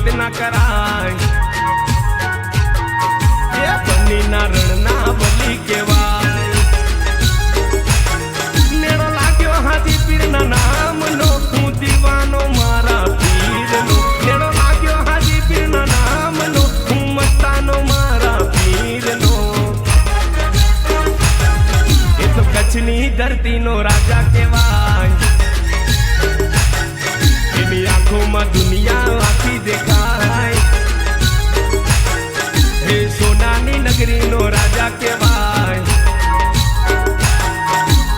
વાત ના કરાય એ બની ના રણના બલી કેવાય મેળો લાગ્યો હાથી પીરના નામનો હું દીવાનો મારા પીરનો મેળો લાગ્યો હાથી પીરના નામનો હું મસ્તાનો મારા પીરનો એ તો કચ્છની ધરતીનો રાજા કહેવાય એની આંખોમાં દુનિયા આખી દેખાય એ સોનાની નગરીનો રાજા કહેવાય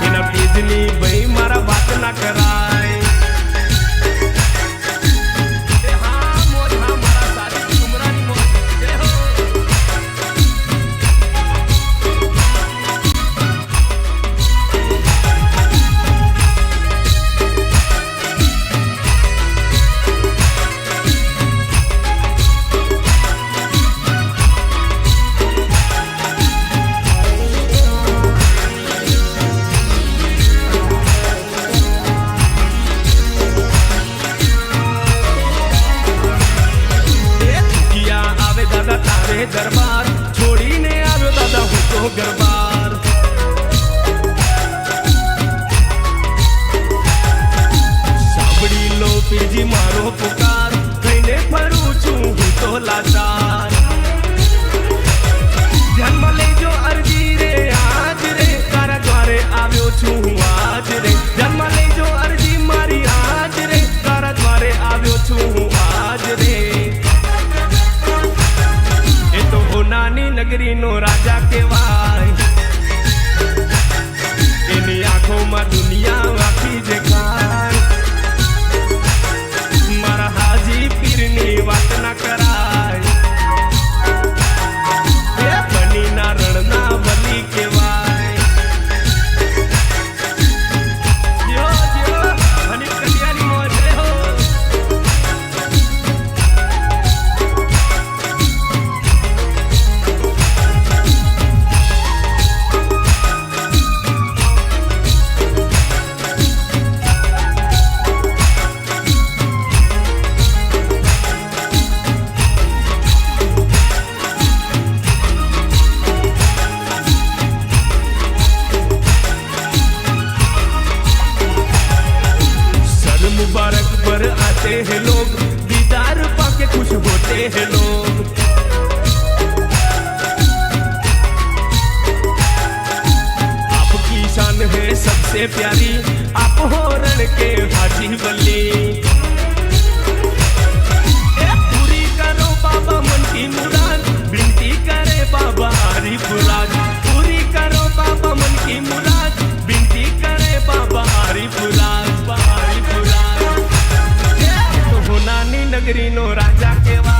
એના બીજની ભાઈ મારા વાત ના કરાય દરબાર છોડીને આવ્યો દાદા હું તો ગરબાર સાંભળી લો પીરજી મારો પુકાર થઈને ફરું છું હું તો લાચાર ધ્યાનમાં લેજો અરજી રે આજ રે તારા દ્વારે આવ્યો છું હું આજ રે ધ્યાનમાં લેજો અરજી મારી આજ રે તારા દ્વારે આવ્યો છું હું આજ રે નાની નગરીનો રાજા કહેવાય એની આંખોમાં દુનિયા આખી દેખાય મારા હાજી પીરની વાત ના કરાય એ બની ના રણના બલી કહેવાય જો જો હની કડિયાની મોજ હો मुबारक पर आते हैं लोग दीदार पाके खुश होते हैं लोग आपकी शान है सबसे प्यारी आप हो रण के हाजी बल्ली पूरी करो बाबा मन की मुराद विनती करे बाबा हरिपुराज पूरी करो बाबा मन की मुराद विनती करे बाबा हरिपुराज नानी नगरीनो राजा केवा